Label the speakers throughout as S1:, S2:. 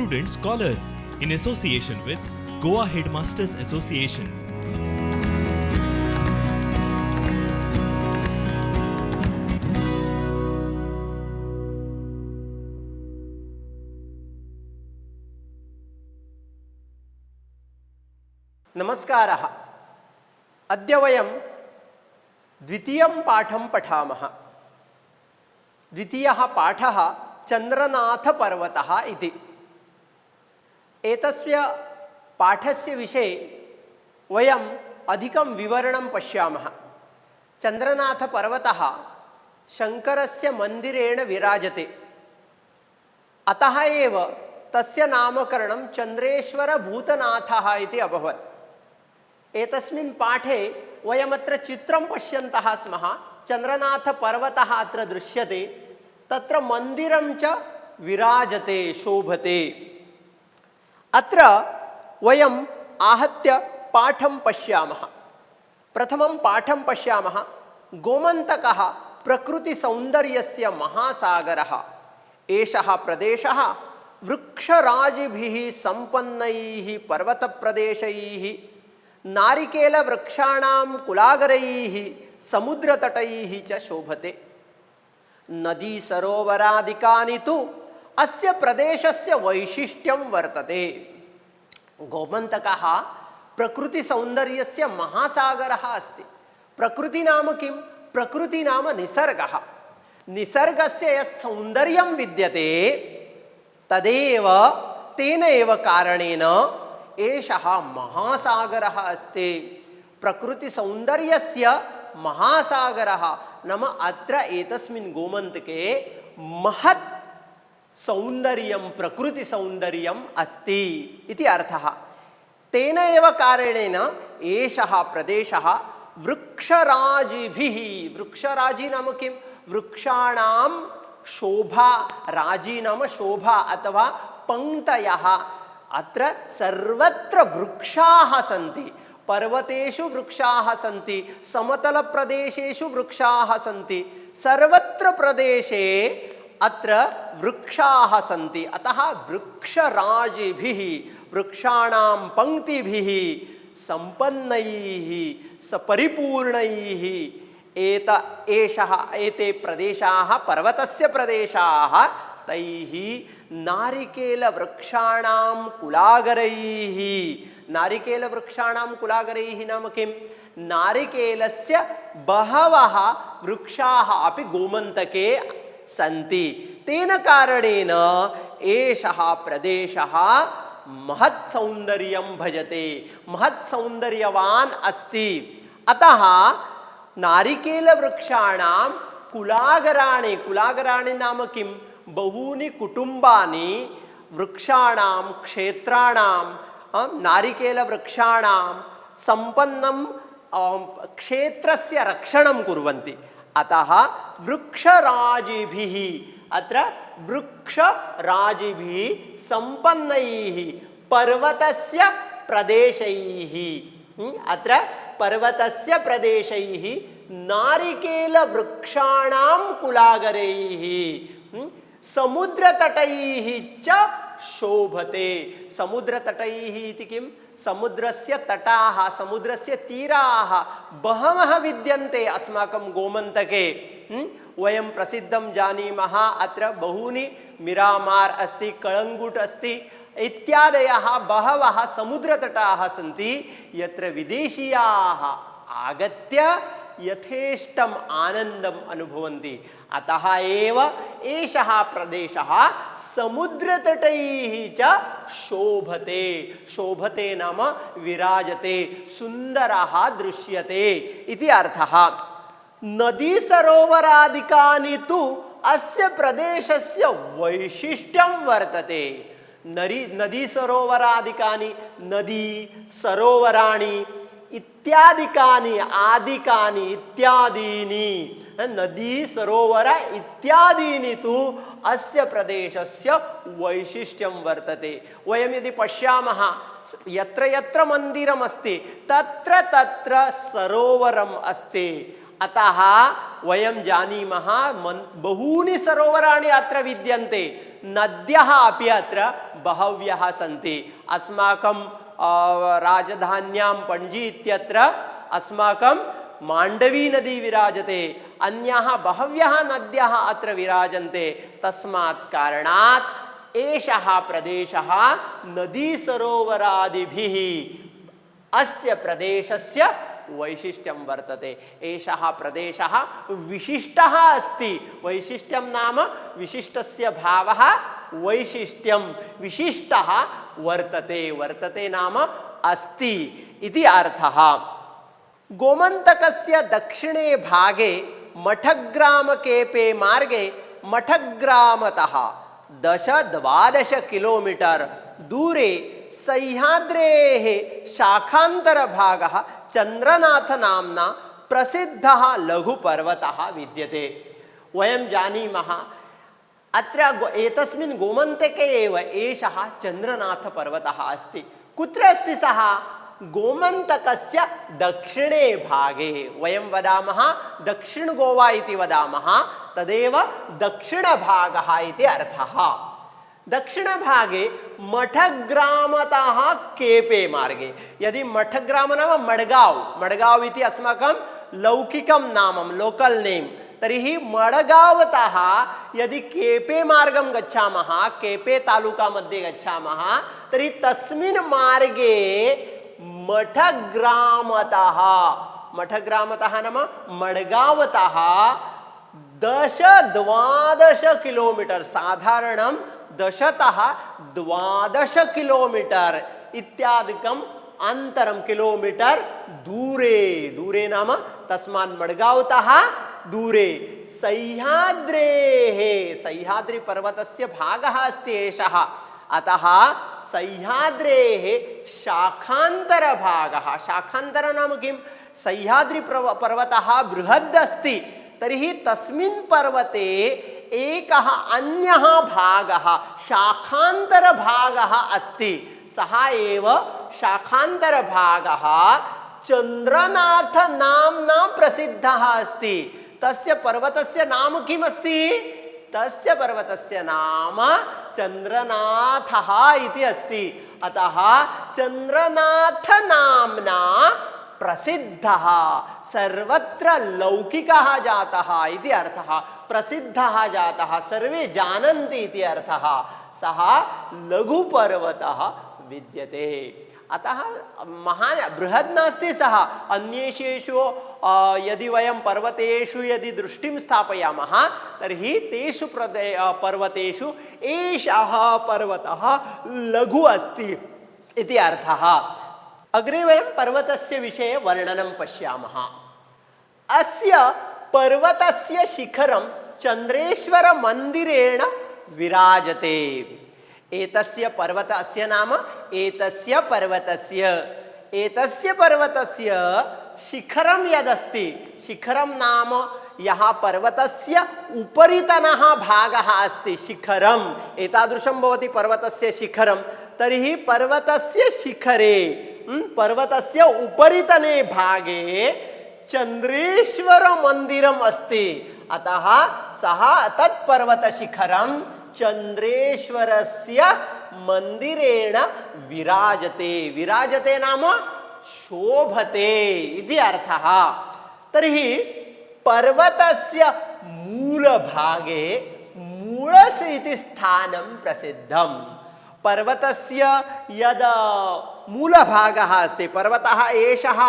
S1: student scholars in association with Goa Headmasters Association.
S2: नमस्कारः। अद्य वयं द्वितीयं पाठं पठामः। द्वितीयः पाठः चन्द्रनाथपर्वतः इति। एतस्य पाठस्य विषये वयम् अधिकं विवरणं पश्यामः। चन्द्रनाथपर्वतः शङ्करस्य मन्दिरेण विराजते, अतः एव तस्य नामकरणं चन्द्रेश्वरभूतनाथः इति अभवत्। एतस्मिन् पाठे वयमत्र चित्रं पश्यन्तः स्मः। चन्द्रनाथपर्वतः अत्र दृश्यते, तत्र मन्दिरं च विराजते, शोभते। अत्र वयम् आहत्य पाठं पश्यामः। प्रथमं पाठं पश्यामः। गोमन्तकः प्रकृतिसौन्दर्यस्य महासागरः। एषः प्रदेशः वृक्षराजिभिः सम्पन्नैः पर्वतप्रदेशैः, नारिकेलवृक्षाणां कुलागरैः, समुद्रतटैः च शोभते। नदी सरोवरादिकानि तु अस्य प्रदेशस्य वैशिष्ट्यं वर्तते। गोमन्तकः प्रकृतिसौन्दर्यस्य महासागरः अस्ति। प्रकृति नाम किं? प्रकृति नाम निसर्गः। निसर्गस्य यत् सौन्दर्यं विद्यते तदेव तेन एव कारणेन एषः महासागरः अस्ति। प्रकृतिसौन्दर्यस्य महासागरः नाम अत्र एतस्मिन् गोमन्तके महत् सौन्दर्यं, प्रकृतिसौन्दर्यम् अस्ति इति अर्थः। तेन एव कारणेन एषः प्रदेशः वृक्षराजिभिः, वृक्षराजी नाम किं? वृक्षाणां शोभा, राजी नाम शोभा अथवा पंक्तयः। अत्र सर्वत्र वृक्षाः सन्ति। पर्वतेषु वृक्षाः सन्ति, समतलप्रदेशेषु वृक्षाः सन्ति, सर्वत्र प्रदेशे अत्र वृक्षाः सन्ति। अतः वृक्षराजिभिः, वृक्षाणां पंक्तिभिः सम्पन्नैः सपरिपूर्णैः एते प्रदेशाः, पर्वतस्य प्रदेशाः, तैः नारिकेलवृक्षाणां कुलागरैः। नारिकेलवृक्षाणां कुलागरैः नाम किं? नारिकेलस्य बहवः वृक्षाः अपि गोमन्तके सन्ति। तेन कारणेन एषः प्रदेशः महत् सौन्दर्यं भजते, महत् सौन्दर्यवान् अस्ति। अतः नारिकेलवृक्षाणां कुलागराणि, कुलागराणि नाम किं? बहूनि कुटुम्बानि वृक्षाणां, क्षेत्राणां, नारिकेलवृक्षाणां सम्पन्नं क्षेत्रस्य रक्षणं कुर्वन्ति। अतः वृक्षराजिभिः, अत्र वृक्षराजिभिः सम्पन्नैः पर्वतस्य प्रदेशैः, अत्र पर्वतस्य प्रदेशैः नारिकेलवृक्षाणां कुलागरैः समुद्रतटैः च शोभते। समुद्रतटैः इति किं? समुद्रस्य तटाः, समुद्रस्य तीराः बहवः विद्यन्ते अस्माकं गोमन्तके। वयं प्रसिद्धं जानीमः, अत्र बहूनि मिरामार् अस्ति, कळङ्गुट् अस्ति, इत्यादयः बहवः समुद्रतटाः सन्ति, यत्र विदेशीयाः आगत्य यथेष्टम् आनन्दम् अनुभवन्ति। अतः एव एषः प्रदेशः समुद्रतटैः च शोभते। शोभते नाम विराजते, सुन्दरः दृश्यते इति अर्थः। नदी सरोवरादिकानि तु अस्य प्रदेशस्य वैशिष्ट्यं वर्तते। नदी सरोवरादिकानि, नदी सरोवराणि इत्यादिकानि, आदिकानि इत्यादीनि, नदी सरोवर इत्यादीनि तु अस्य प्रदेशस्य वैशिष्ट्यं वर्तते। वयं यदि पश्यामः, यत्र यत्र मन्दिरम् अस्ति तत्र तत्र सरोवरम् अस्ति। अतः वयं जानीमः बहूनि सरोवराणि अत्र विद्यन्ते। नद्यः अपि अत्र बहव्यः सन्ति। अस्माकं राजधान्यां पणजी इत्यत्र अस्माकं माण्डवी नदी विराजते, अन्याः बहव्यः नद्यः अत्र विराजन्ते। तस्मात् कारणात् एषः प्रदेशः नदीसरोवरादिभिः अस्य प्रदेशस्य वैशिष्ट्यं वर्तते। एषः प्रदेशः विशिष्टः अस्ति। वैशिष्ट्यं नाम विशिष्टस्य भावः वैशिष्ट्यं, विशिष्टः वर्तते, वर्तते नाम अस्ति इति अर्थः। गोमन्तकस्य दक्षिणे भागे मठग्रामकेपे मार्गे मठग्रामतः 10-12 किलोमीटर दूरे सह्याद्रेः शाखान्तरभागः चन्द्रनाथ नाम्ना प्रसिद्धः लघुपर्वतः विद्यते। वयं जानीमः अत्र एतस्मिन् गोमन्तके एव एषः चन्द्रनाथपर्वतः अस्ति। कुत्र अस्ति सः? गोमन्तकस्य दक्षिणे भागे। वयं वदामः दक्षिण गोवा इति वदामः, तदेव दक्षिणभागः इति अर्थः। दक्षिणभागे मठग्रामतः केपे मार्गे, यदि मठग्राम नाम मडगांव, मडगांव इति अस्माकं लौकिकं नामं, लोकल नेम, तर्हि मडगांवतः यदि केपे मार्गं गच्छामः, केपे तालुका मध्ये गच्छामः, तर्हि तस्मिन् मार्गे मठग्रामतः, मठग्रामतः नाम मडगांवतः 10-12 किलोमीटर, साधारणं 10-12 किलोमीटर इत्यादिकं अन्तरं किलोमीटर दूरे, दूरे नाम तस्मात् मडगांवतः दूरे सह्याद्रेः, सह्याद्रिपर्वतस्य भागः अस्ति एषः। अतः सह्याद्रेः शाखान्तरभागः, शाखान्तर नाम किं? सह्याद्रिपर्वतः बृहद् अस्ति, तर्हि तस्मिन् पर्वते एकः अन्यः भागः शाखान्तरभागः अस्ति। सः एव शाखान्तरभागः चन्द्रनाथ नाम्ना प्रसिद्धः अस्ति। तस्य पर्वतस्य नाम किम् अस्ति? तस्य पर्वतस्य नाम चन्द्रनाथः इति अस्ति। अतः चन्द्रनाथ नाम्ना प्रसिद्धः, सर्वत्र लौकिकः जातः इति अर्थः। प्रसिद्धः जातः, सर्वे जानन्ति इति अर्थः। सः लघुपर्वतः विद्यते। अतः महान् बृहद् नास्ति सः। अन्येषु यदि वयं पर्वतेषु यदि दृष्टिं स्थापयामः, तर्हि तेषु पर्वतेषु एषः पर्वतः लघु अस्ति इति अर्थः। अग्रे वयं पर्वतस्य विषये वर्णनं पश्यामः। अस्य पर्वतस्य शिखरं चन्द्रेश्वरमन्दिरेण विराजते। एतस्य पर्वतस्य नाम एतस्य पर्वतस्य शिखरं यदस्ति, शिखरं नाम यः पर्वतस्य उपरितनः भागः अस्ति, शिखरम् एतादृशं भवति पर्वतस्य शिखरं। तर्हि पर्वतस्य शिखरे, पर्वतस्य उपरितने भागे चन्द्रेश्वर मन्दिरम् अस्ति। अतः सः तत्पर्वतशिखरं चन्द्रेश्वरस्य मन्दिरेण विराजते। विराजते नाम शोभते इति अर्थः। तर्हि पर्वतस्य मूलभागे मूलस् इति स्थानं प्रसिद्धं। पर्वतस्य यद मूलभागः अस्ति, पर्वतः एषः,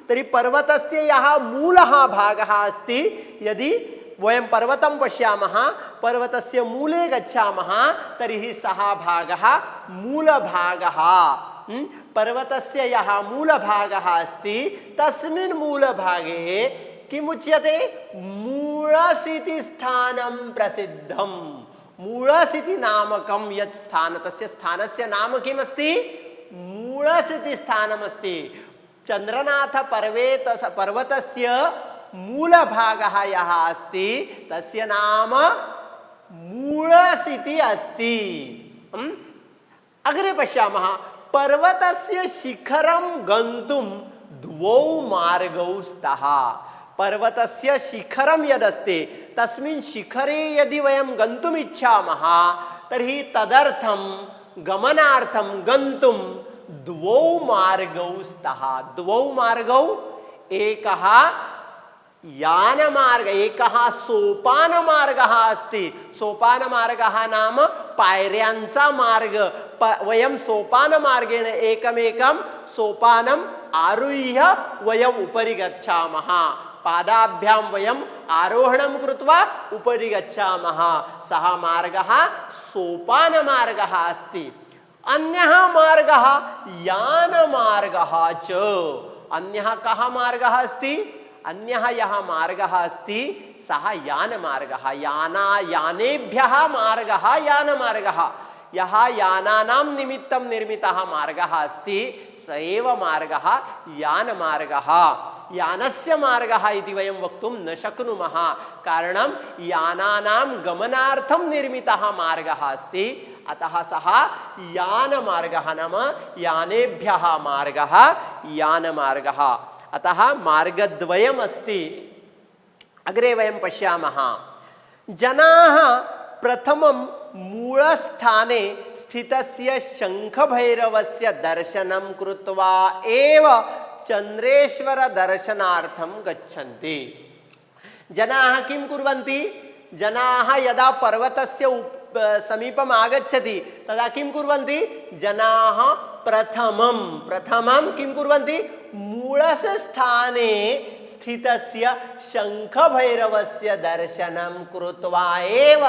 S2: तर्हि पर्वतस्य यः मूलः भागः अस्ति, यदि वयं पर्वतं पश्यामः, पर्वतस्य मूले गच्छामः, तर्हि सः भागः मूलभागः। पर्वतस्य यः मूलभागः अस्ति, तस्मिन् मूलभागे किमुच्यते? मूलस् इति स्थानं प्रसिद्धं। मूलस् इति नामकं यत् स्थान, तस्य स्थानस्य नाम किमस्ति? मूलस् इति स्थानमस्ति। चन्द्रनाथ पर्वतस्य मूलभागः यः अस्ति, तस्य नाम मूलस् इति अस्ति। अग्रे पश्यामः। पर्वतस्य शिखरं गन्तुं द्वौ मार्गौ स्तः। पर्वतस्य शिखरं यदस्ति तस्मिन् शिखरे यदि वयं गन्तुम् इच्छामः तर्हि तदर्थं गमनार्थं गन्तुं द्वौ मार्गौ स्तः। द्वौ मार्गौ, एकः यानमार्ग, एकः सोपानमार्गः अस्ति। सोपानमार्गः नाम पायऱ्यांचा मार्ग। वयं सोपानमार्गेण एकमेकं सोपानम् आरुह्य वयम् उपरि गच्छामः। पादाभ्यां वयम् आरोहणं कृत्वा उपरि गच्छामः। सः मार्गः सोपानमार्गः अस्ति। अन्यः मार्गः यानमार्गः च। अन्यः कः मार्गः अस्ति? अन्यः यः मार्गः अस्ति सः यानमार्गः। यानेभ्यः मार्गः यानमार्गः। यः यानानां निमित्तं निर्मितः मार्गः अस्ति स एव मार्गः यानमार्गः। यानस्य मार्गः इति वयं वक्तुं न शक्नुमः, कारणं यानानां गमनार्थं निर्मितः मार्गः अस्ति। अतः सः यानमार्गः, नाम यानेभ्यः मार्गः यानमार्गः। अतः मार्गद्वयम् अस्ति। अग्रे वयं पश्यामः, जनाः प्रथमं मूलस्थाने स्थितस्य शङ्खभैरवस्य दर्शनं कृत्वा एव चन्द्रेश्वर दर्शनार्थं गच्छन्ति। जनाः किं कुर्वन्ति? जनाः यदा पर्वतस्य समीपम् आगच्छति तदा किं कुर्वन्ति? जनाः प्रथमं किं कुर्वन्ति? मूलस्य स्थाने स्थितस्य शङ्खभैरवस्य दर्शनं कृत्वा एव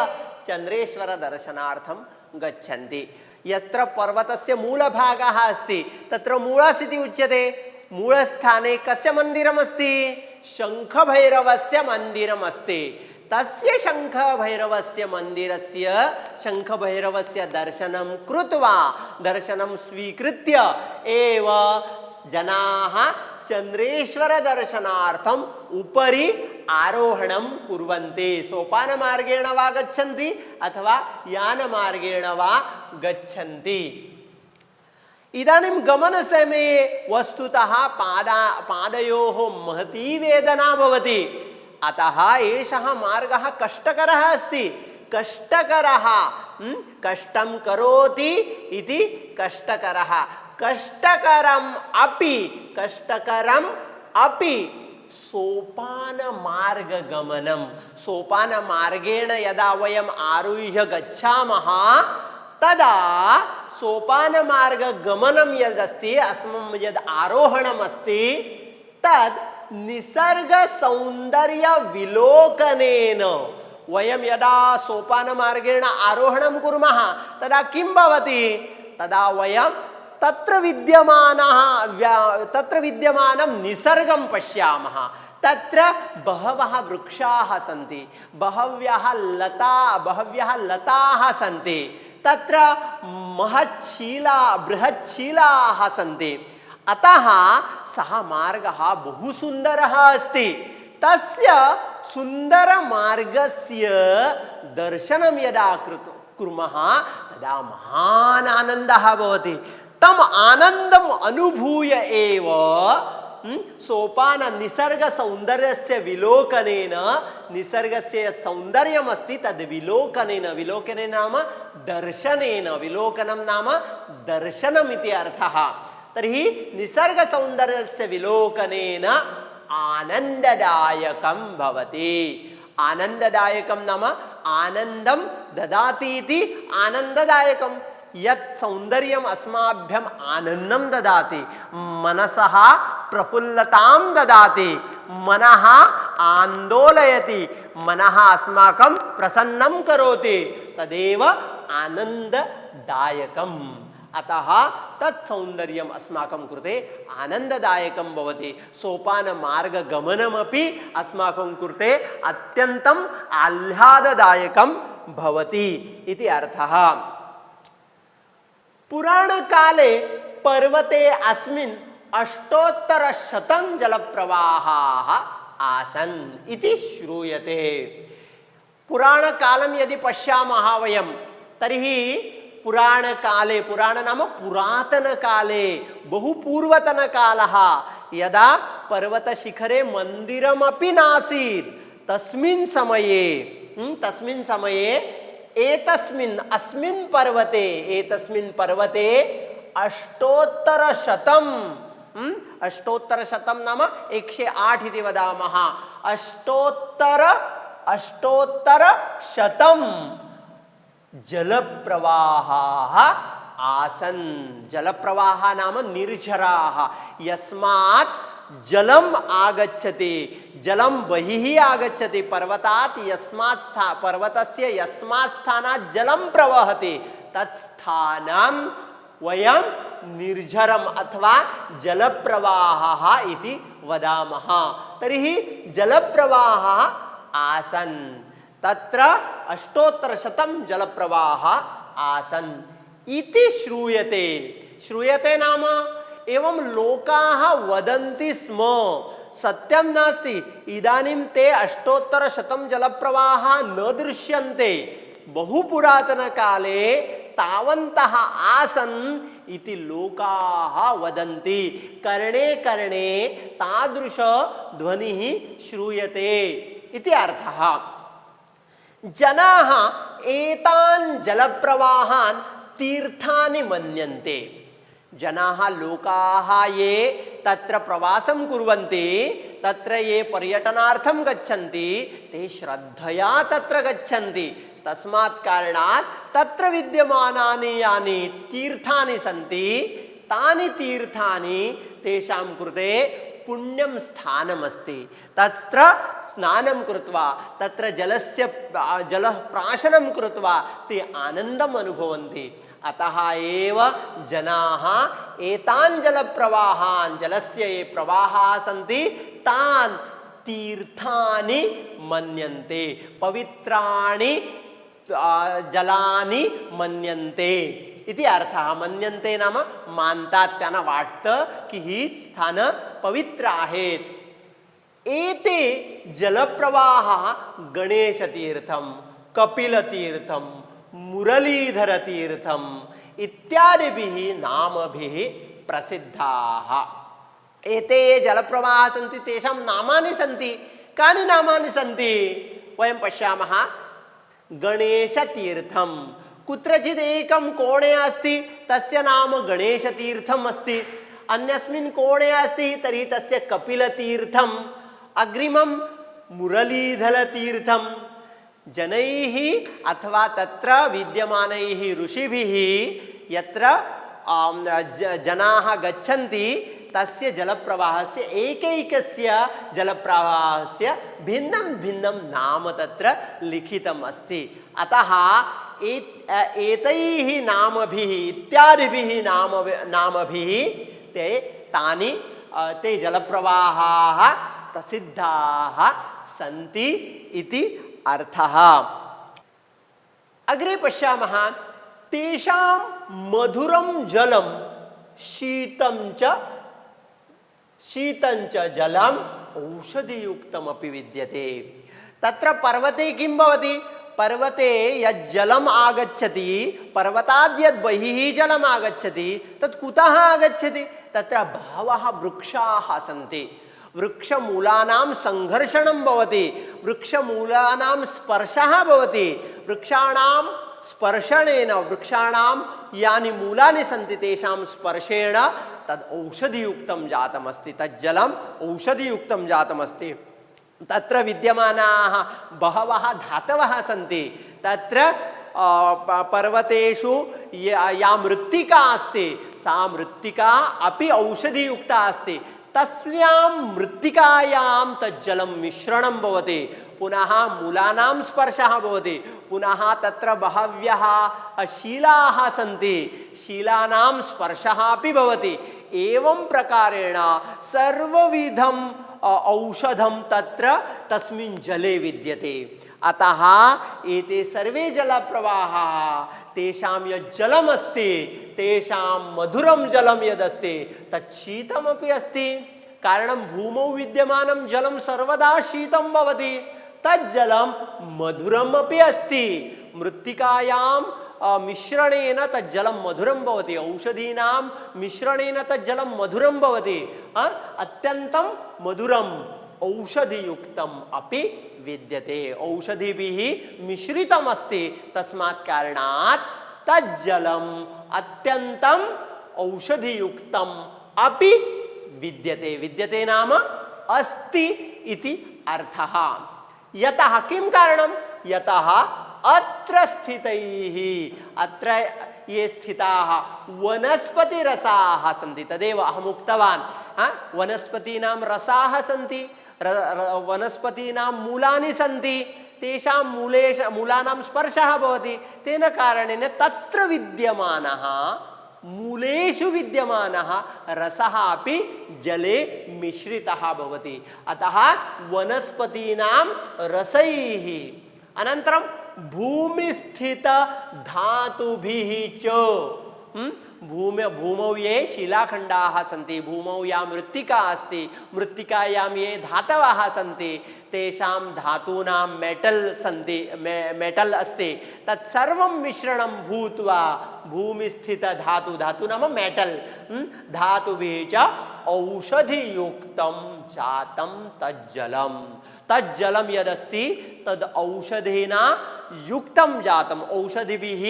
S2: चन्द्रेश्वर दर्शनार्थं गच्छन्ति। यत्र पर्वतस्य मूलभागः अस्ति तत्र मूलस् इति उच्यते। मूलस्थाने कस्य मन्दिरम् अस्ति? शङ्खभैरवस्य मन्दिरम् अस्ति। तस्य शङ्खभैरवस्य मन्दिरस्य शङ्खभैरवस्य दर्शनं कृत्वा, दर्शनं स्वीकृत्य एव जनाः चन्द्रेश्वर दर्शनार्थम् उपरि आरोहणं कुर्वन्ति। सोपानमार्गेण वा गच्छन्ति अथवा यानमार्गेण वा गच्छन्ति। इदानीं गमनसमये वस्तुतः पादयोः महती वेदना भवति। अतः एषः मार्गः कष्टकरः अस्ति। कष्टकरः, कष्टं करोति इति कष्टकरः। कष्टकरम् अपि सोपानमार्गगमनं। सोपानमार्गेण यदा वयम् आरुह्य गच्छामः तदा सोपानमार्गगमनं यदस्ति, अस्मं यद् आरोहणम् अस्ति तद् निसर्गसौन्दर्यविलोकनेन। वयं यदा सोपानमार्गेण आरोहणं कुर्मः तदा किं भवति? तदा वयं तत्र विद्यमानं निसर्गं पश्यामः। तत्र बहवः वृक्षाः सन्ति, बहव्यः लताः सन्ति। तत्र बृहच्छीलाः सन्ति। अतः सः मार्गः बहु सुन्दरः अस्ति। तस्य सुन्दरमार्गस्य दर्शनं यदा कुर्मः तदा महान् आनन्दः भवति। तम् आनन्दम् अनुभूय एव सोपान निसर्गसौन्दर्यस्य विलोकनेन, निसर्गस्य सौन्दर्यमस्ति तद् विलोकनेन, विलोकनेन नाम दर्शनेन, विलोकनं नाम दर्शनम् इति अर्थः। तर्हि निसर्गसौन्दर्यस्य विलोकनेन आनन्ददायकं भवति। आनन्ददायकं नाम आनन्दं ददाति इति आनन्ददायकं। यत् सौन्दर्यम् अस्माभ्यम् आनन्दं ददाति, मनसः प्रफुल्लतां ददाति, मनः आन्दोलयति, मनः अस्माकं प्रसन्नं करोति, तदेव आनन्ददायकम्। अतः तत् सौन्दर्यम् अस्माकं कृते आनन्ददायकं भवति। सोपानमार्गगमनमपि अस्माकं कृते अत्यन्तम् आह्लाददायकं भवति इति अर्थः। पुराणकाले पर्वते अस्मिन् 800 जलप्रवाहाः आसन् इति श्रूयते। पुराणकालं यदि पश्यामः वयं तर्हि पुराणकाले, पुराण नाम पुरातनकाले, बहु पूर्वतनकालः, यदा पर्वतशिखरे मन्दिरमपि नासीत्, तस्मिन् समये तस्मिन् समये एतस्मिन् अस्मिन् पर्वते अष्टोत्तरशतम् अष्टोत्तरशतं नाम 108 इति वदामः। अष्टोत्तरशतं जलप्रवाहाः आसन्। जलप्रवाहः नाम निर्झराः, यस्मात् जलम आगच्छति, जलम बहिः आगच्छति पर्वतात्, पर्वतस्य यस्मात् स्थानात् जलम प्रवहति तत् स्थानं वयं निर्झरम अथवा जलप्रवाहः इति वदामः। तर्हि जलप्रवाहः आसन्, तत्र अष्टोत्तरशतं जलप्रवाहः आसन् इति श्रूयते। श्रूयते नाम एवं लोकाः वदन्ति स्म, सत्यं नास्ति। इदानीं ते अष्टोत्तरशतं जलप्रवाहाः न दृश्यन्ते, बहु पुरातनकाले तावन्तः आसन् इति लोकाः वदन्ति। कर्णे कर्णे तादृश ध्वनिः श्रूयते इति अर्थः। जनाः एतान् जलप्रवाहान् तीर्थानि मन्यन्ते। जनाः लोकाः ये तत्र प्रवासं कुर्वन्ति, तत्र ये पर्यटनार्थं गच्छन्ति, ते श्रद्धया तत्र गच्छन्ति। तस्मात् कारणात् तत्र विद्यमानानि यानि तीर्थानि सन्ति, तानि तीर्थानि तेषां कृते पुण्यं स्थानमस्ति। तत्र स्नानं कृत्वा, तत्र जलः प्राशनं कृत्वा ते आनन्दम् अनुभवन्ति। अतः एव जनाः एतान् जलप्रवाहान्, जलस्य ये प्रवाहाः सन्ति तान् तीर्थानि मन्यन्ते, पवित्राणि जलानि मन्यन्ते इति अर्थः। मन्यन्ते नाम मानतात, त्यांना वाटतं की ही स्थान पवित्र आहेत। एते जलप्रवाहाः गणेशतीर्थं, कपिलतीर्थं, मुरलीधरतीर्थम् इत्यादिभिः नामभिः प्रसिद्धाः। एते ये जलप्रवाहाः सन्ति तेषां नामानि सन्ति। कानि नामानि सन्ति वयं पश्यामः। गणेशतीर्थं, कुत्रचित् एकं कोणे अस्ति तस्य नाम गणेशतीर्थम् अस्ति, अन्यस्मिन् कोणे अस्ति तर्हि तस्य कपिलतीर्थम्, अग्रिमं मुरलीधरतीर्थम्। जनैः अथवा तत्र विद्यमानैः ऋषिभिः यत्र जनाः गच्छन्ति तस्य जलप्रवाहस्य, एकैकस्य जलप्रवाहस्य भिन्नं भिन्नं नाम तत्र लिखितम् अस्ति। अतः एतैः नामभिः इत्यादिभिः नामभिः ते जलप्रवाहाः प्रसिद्धाः सन्ति इति अर्थः। अग्रे पश्यामः। तेषां मधुरं जलं शीतं च जलम् औषधियुक्तमपि विद्यते। तत्र पर्वते किं भवति? पर्वते यज्जलम् आगच्छति, पर्वताद् यद् बहिः जलम् आगच्छति तत् कुतः आगच्छति? तत्र बहवः वृक्षाः सन्ति। वृक्षमूलानां संघर्षणं भवति, वृक्षमूलानां स्पर्शः भवति। वृक्षाणां स्पर्शनेन, वृक्षाणां यानि मूलानि सन्ति तेषां स्पर्शेण तद् औषधियुक्तं जातमस्ति, तज्जलम् औषधियुक्तं जातमस्ति। तत्र विद्यमानाः बहवः धातवः सन्ति। तत्र पर्वतेषु या मृत्तिका अस्ति सा मृत्तिका अपि औषधियुक्ता अस्ति। तस्यां मृत्तिकायां तज्जलं मिश्रणं भवति, पुनः मूलानां स्पर्शः भवति, पुनः तत्र बहव्यः शिलाः सन्ति, शिलानां स्पर्शः अपि भवति। एवं प्रकारेण सर्वविधं औषधं तत्र तस्मिन् जले विद्यते। अतः एते सर्वे जलप्रवाहाः तेषां यत् जलमस्ति तेषां मधुरं जलं यदस्ति तत् शीतमपि अस्ति। कारणं भूमौ विद्यमानं जलं सर्वदा शीतं भवति, तज्जलं मधुरम् अपि अस्ति। मृत्तिकायां मिश्रणेन तज्जलं मधुरं भवति, औषधीनां मिश्रणेन तज्जलं मधुरं भवति, अत्यन्तं मधुरं औषधियुक्तम अपि विद्यते, औषधिभिः मिश्रितम अस्ति, तस्मात् कारणात् तज्जलम अत्यंतम औषधियुक्तम अपि विद्यते, विद्यते नाम अस्ति इति अर्थः। यतः किं कारणं, यतः अत्र स्थितैः, अत्र ये स्थिताः वनस्पतिरसाः सन्ति, तदेव अहम् उक्तवान्, वनस्पतीनां रसाः सन्ति, वनस्पतीनां मूलानि सन्ति, तेषां मूलानां स्पर्शः भवति, तेन कारणेन तत्र विद्यमानः मूलेषु विद्यमानः रसः अपि जले मिश्रितः भवति। अतः वनस्पतीनां रसैः, अनन्तरं भूमिस्थित धातुभिः च, भूमौ ये शिलाखण्डाः सन्ति, भूमौ या मृत्तिका अस्ति, मृत्तिकायां ये धातवः सन्ति, तेषां धातूनां मेटल अस्ति, तत्सर्वं मिश्रणं भूत्वा भूमिस्थित धातु नाम मेटल, धातुभिः च औषधियुक्तं जातं तज्जलम्, तज्जलं यदस्ति तद् औषधेना युक्तं जातम्, औषधिभिः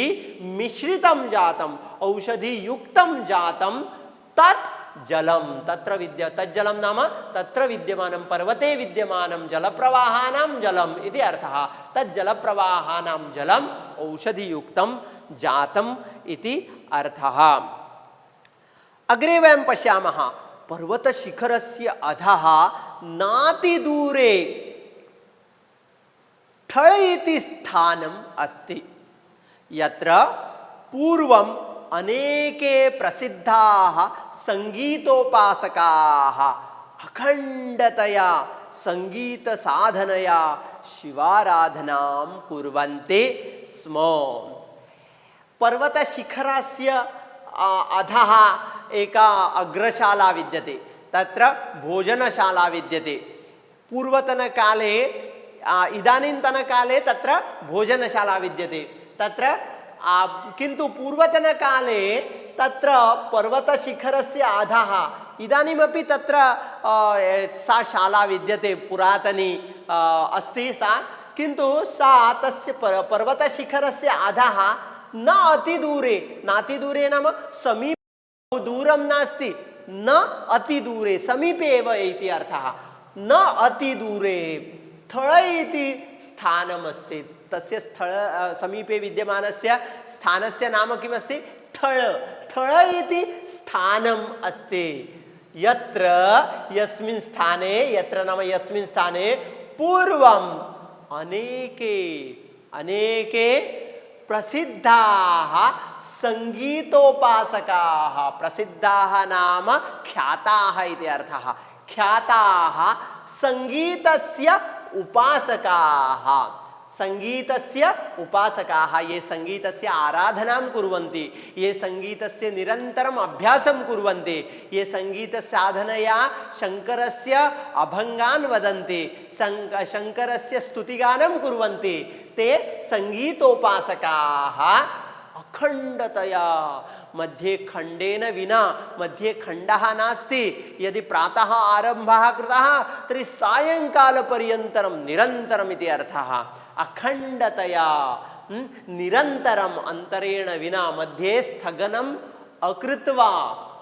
S2: मिश्रितं जातम्, औषधियुक्तं जातं तत् जलं, तज्जलं नाम तत्र विद्यमानं पर्वते विद्यमानं जलप्रवाहानां जलम् इति अर्थः। तज्जलप्रवाहानां जलम् औषधियुक्तं जातम् इति अर्थः। अग्रे वयं पश्यामः, पर्वतशिखरस्य अधः नातिदूरे थळ इति स्थानम् अस्ति, यत्र पूर्वम् अनेके प्रसिद्धाः संगीतोपासकाः अखण्डतया संगीतसाधनया शिवाराधनां कुर्वन्ति स्म। पर्वतशिखरस्य अधः एका अग्रशाला विद्यते, तत्र भोजनशाला विद्यते। पूर्वतनकाले इदानीन्तनकाले तत्र भोजनशाला विद्यते, तत्र किन्तु पूर्वतनकाले तत्र पर्वतशिखरस्य अधः इदानीमपि तत्र सा शाला विद्यते, पुरातनी अस्ति सा, किन्तु सा तस्य पर्वतशिखरस्य अधः न अतिदूरे, नातिदूरे नाम समीपे, दूरं नास्ति, न अतिदूरे, समीपे एव इति अर्थः। न अतिदूरे थळ इति स्थानमस्ति, तस्य स्थळ समीपे विद्यमानस्य स्थानस्य नाम किमस्ति, थळ, थळ इति स्थानम् अस्ति, यत्र यस्मिन् स्थाने, यत्र नाम यस्मिन् स्थाने पूर्वम् अनेके अनेके प्रसिद्धाः संगीतोपासकाः, प्रसिद्धाः नाम ख्याताः इति अर्थः, ख्याताः संगीतस्य उपासकाः, संगीतस्य उपासकाः, ये संगीतस्य आराधनां कुर्वन्ति, ये संगीतस्य निरन्तरम् अभ्यासं कुर्वन्ति, ये संगीतसाधनया शङ्करस्य अभङ्गान् वदन्ति, शङ्करस्य स्तुतिगानं कुर्वन्ति, ते संगीतोपासकाः अखण्डतया, मध्ये खण्डेन विना, मध्ये खण्डः नास्ति, यदि प्रातः आरम्भः कृतः तर्हि सायङ्कालपर्यन्तं निरन्तरम् इति अर्थः। अखण्डतया, निरन्तरम्, अन्तरेण विना, मध्ये स्थगनम् अकृत्वा,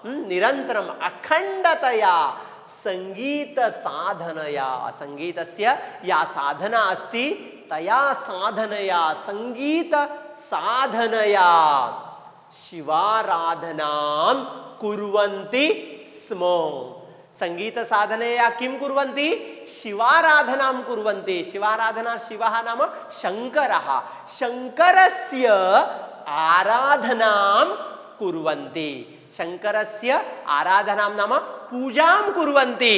S2: निरन्तरम् अखण्डतया संगीतसाधनया, संगीतस्य या साधना अस्ति तया साधनया, संगीत साधनया शिवाराधनां कुर्वन्ति स्म। संगीत साधनया किं कुर्वन्ति, शिवाराधनां कुर्वन्ति। शिवाराधना, शिवः नाम शङ्करः, शङ्करस्य आराधनां कुर्वन्ति, शङ्करस्य आराधनां नाम पूजां कुर्वन्ति।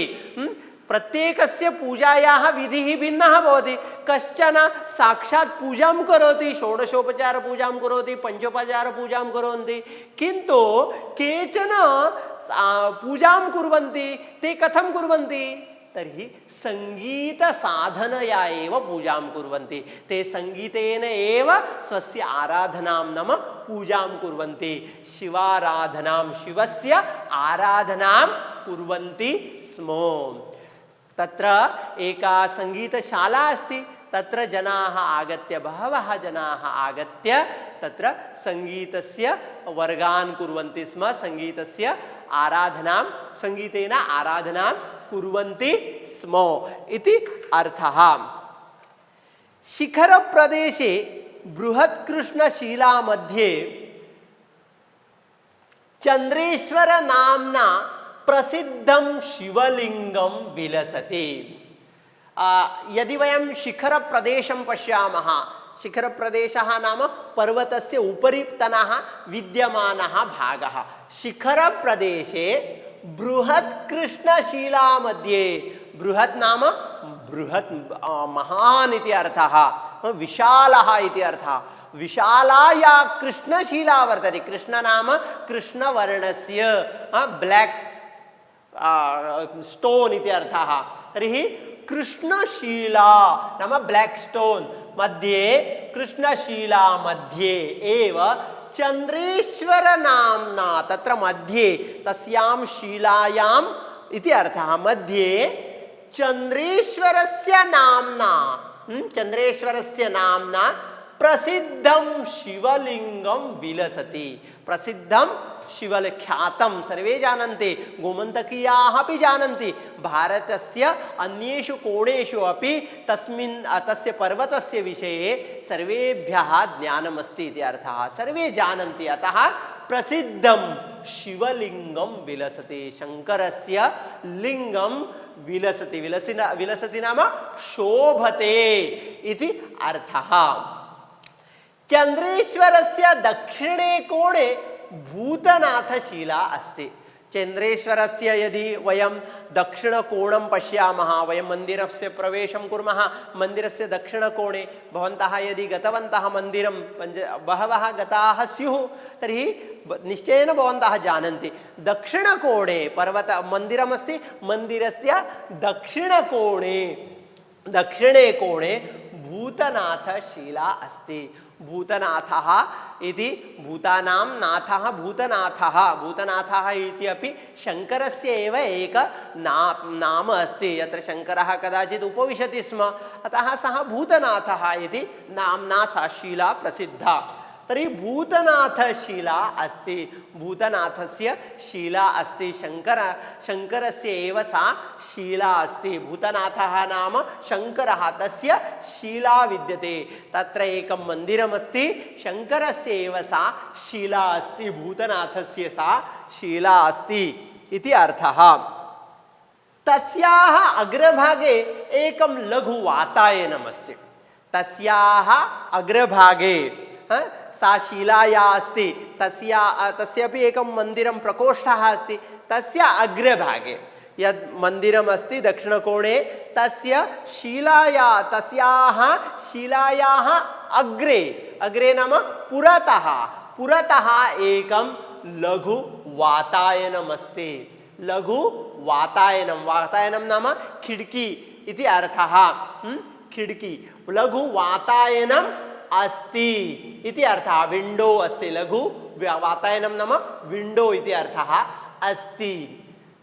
S2: प्रत्येकस्य पूजायाः विधिः भिन्नः भवति, कश्चन साक्षात् पूजां करोति, षोडशोपचार पूजां करोति, पंचोपचार पूजां कुर्वन्ति, किन्तु केचन पूजां कुर्वन्ति, ते कथं कुर्वन्ति, तर्हि संगीत साधनया एव पूजां कुर्वन्ति, ते संगीतेन एव स्वस्य आराधनां नाम पूजां कुर्वन्ति, शिवाराधनां, शिवस्य आराधनां कुर्वन्ति स्म। तत्र एका सङ्गीतशाला अस्ति, तत्र जनाः आगत्य, बहवः जनाः आगत्य तत्र सङ्गीतस्य वर्गान् कुर्वन्ति स्म, सङ्गीतस्य आराधनां, सङ्गीतेन आराधनां कुर्वन्ति स्म इति अर्थः। शिखरप्रदेशे बृहत्कृष्णशिला मध्ये चन्द्रेश्वर नाम्ना प्रसिद्धं शिवलिङ्गं विलसति। यदि वयं शिखरप्रदेशं पश्यामः, शिखरप्रदेशः नाम पर्वतस्य उपरितनः विद्यमानः भागः। शिखरप्रदेशे बृहत्कृष्णशिला मध्ये, बृहत् नाम बृहत् महान् इति अर्थः, विशालः इति अर्थः। विशालाया कृष्णशिला वर्तते। कृष्ण नाम कृष्णवर्णस्य ब्लैक स्टोन इति अर्थः। तर्हि कृष्णशिला नाम ब्लैक स्टोन मध्ये, कृष्णशिला मध्ये एव चन्द्रेश्वर नाम्ना, तत्र मध्ये तस्यां शिलायाम् इति अर्थः, मध्ये चन्द्रेश्वरस्य नाम्ना, चन्द्रेश्वरस्य नाम्ना प्रसिद्धं शिवलिंगं विलसति। प्रसिद्धं शिवख्यातं सर्वे जानन्ति, गोमन्तकीयाः अपि जानन्ति। भारतस्य अन्येषु कोणेषु अपि तस्य पर्वतस्य विषये सर्वेभ्यः ज्ञानमस्ति इति अर्थः, सर्वे जानन्ति। अतः प्रसिद्धं शिवलिंगं विलसति, शङ्करस्य लिंगं विलसति। विलसति नाम शोभते इति अर्थः। चन्द्रेश्वरस्य दक्षिणे कोणे भूतनाथशिला अस्ति। चन्द्रेश्वरस्य यदि वयं दक्षिणकोणं पश्यामः, वयं मन्दिरस्य प्रवेशं कुर्मः, मन्दिरस्य दक्षिणकोणे भवन्तः यदि गतवन्तः मन्दिरं, बहवः गताः स्युः, तर्हि निश्चयेन भवन्तः जानन्ति दक्षिणकोणे पर्वत मन्दिरमस्ति, मन्दिरस्य दक्षिणे कोणे भूतनाथशिला अस्ति। भूतनाथः इति, भूतानां नाथः भूतनाथः, भूतनाथः इति अपि शङ्करस्य एव एक नाम अस्ति। यत्र शङ्करः कदाचित् उपविशति स्म, अतः सः भूतनाथः इति नाम्ना सा शिला प्रसिद्धा। तर्हि भूतनाथशिला अस्ति, भूतनाथस्य शिला अस्ति, शङ्करस्य एव सा शिला अस्ति। भूतनाथः नाम शङ्करः, तस्य शिला विद्यते। तत्र एकं मन्दिरमस्ति, शङ्करस्य एव सा शिला अस्ति, भूतनाथस्य सा शिला अस्ति इति अर्थः। तस्याः अग्रभागे एकं लघु वातायनमस्ति। तस्याः अग्रभागे सा शिला या अस्ति, तस्यापि एकं मन्दिरं प्रकोष्ठः अस्ति। तस्य अग्रभागे यद् मन्दिरम् अस्ति दक्षिणकोणे, तस्य तस्याः शिलायाः अग्रे नाम पुरतः एकं लघु वातायनमस्ति। लघु वातायनं नाम खिड़की इति अर्थः। खिड़की, लघु वातायनम् अस्ति इति अर्थः। विंडो अस्ति, लघु वातायनं नाम विंडो इति अर्थः अस्ति।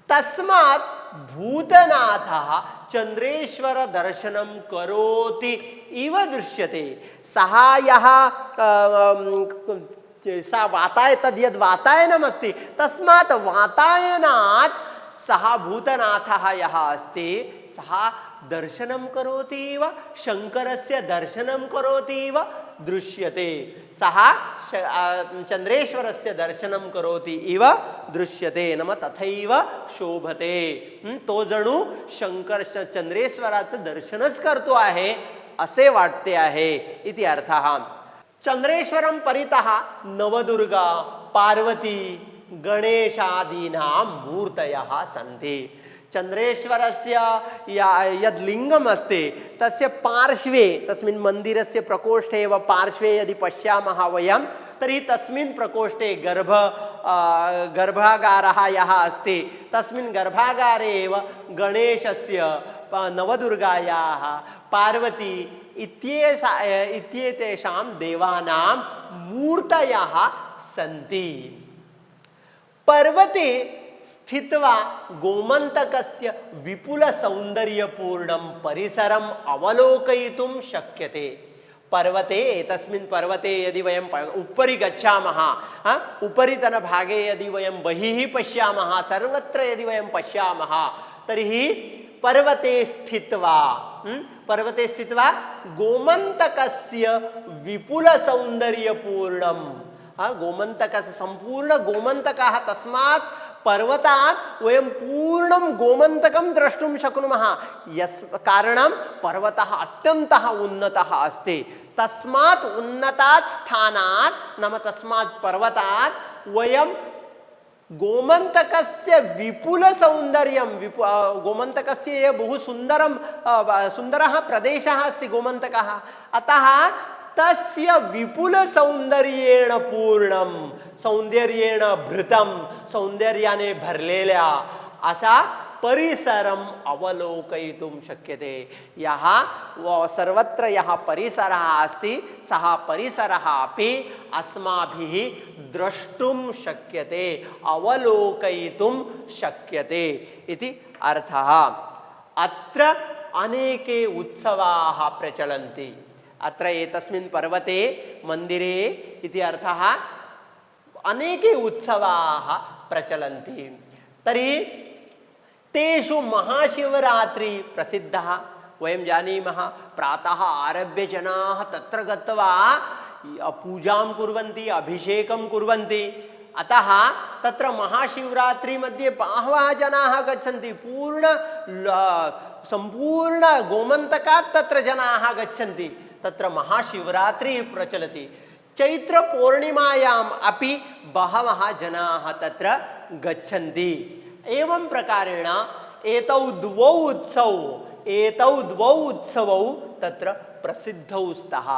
S2: तस्मात् भूतनाथः चन्द्रेश्वर दर्शनं करोति इव दृश्यते। सः यः तद् वातायनम् अस्ति, तस्मात् वातायनात् सः भूतनाथः यः अस्ति, सः दर्शनं करोति इव, शङ्करस्य दर्शनं करोति इव दृश्यते। सः चन्द्रेश्वरस्य दर्शनं करोति इव दृश्यते, नाम तथैव शोभते। तो जणू शंकर चंद्रेश्वराचं दर्शनच करतो आहे असे वाटते आहे इति अर्थः। चंद्रेश्वरं परितः नवदुर्गा, पार्वती, गणेशादीनां मूर्तयः सन्ति। चन्द्रेश्वरस्य यद् लिङ्गम् अस्ति तस्य पार्श्वे, तस्मिन् मन्दिरस्य प्रकोष्ठे एव पार्श्वे यदि पश्यामः वयं, तर्हि तस्मिन् प्रकोष्ठे गर्भागारः यः अस्ति, तस्मिन् गर्भागारे एव गणेशस्य, नवदुर्गायाः, पार्वती इत्येतेषां देवानां मूर्तयः सन्ति। पर्वते स्थित्वा गोमन्तकस्य विपुलसौन्दर्यपूर्णं परिसरम् अवलोकयितुं शक्यते। पर्वते एतस्मिन् पर्वते यदि वयं उपरि गच्छामः, उपरितनभागे यदि वयं बहिः पश्यामः, सर्वत्र यदि वयं पश्यामः, तर्हि पर्वते स्थित्वा गोमन्तकस्य विपुलसौन्दर्यपूर्णं, गोमन्तकस्य संपूर्ण गोमन्तकः, तस्मात् पर्वतात् वयं पूर्णं गोमन्तकं द्रष्टुं शक्नुमः। कारणं पर्वतः अत्यन्तः उन्नतः अस्ति। तस्मात् उन्नतात् स्थानात् नाम तस्मात् पर्वतात् वयं गोमन्तकस्य विपुलसौन्दर्यं, गोमन्तकस्य बहु सुन्दरः प्रदेशः अस्ति गोमन्तकः, अतः तस्य विपुलसौन्दर्येण पूर्णं, सौंदर्येण भृतं, सौंदर्याने भरलेल्या असा परिसरम अवलोकयितुं शक्यते। यः सर्वत्र यः परिसरः अस्ति सः परिसरः अपि अस्माभिः द्रष्टुं शक्यते, अवलोकयितुं शक्यते इति अर्थः। अत्र अनेके उत्सवाः प्रचलन्ति। अत्र एतस्मिन् पर्वते मंदिरे इति अर्थः अनेके उत्सवाः प्रचलन्ति। तर्हि तेषु महाशिवरात्रि प्रसिद्धः। वयं जानीमः, प्रातः आरभ्य जनाः तत्र गत्वा पूजां कुर्वन्ति, अभिषेकं कुर्वन्ति। अतः तत्र महाशिवरात्रि मध्ये बहवः जनाः गच्छन्ति। संपूर्ण गोमन्तकात् तत्र जनाः गच्छन्ति। तत्र महाशिवरात्रि प्रचलति। चैत्र पूर्णिमायाम् अपि बहवः जनाः तत्र गच्छन्ति। एवं प्रकारेण एतौ द्वौ उत्सवौ तत्र प्रसिद्धौ स्तः।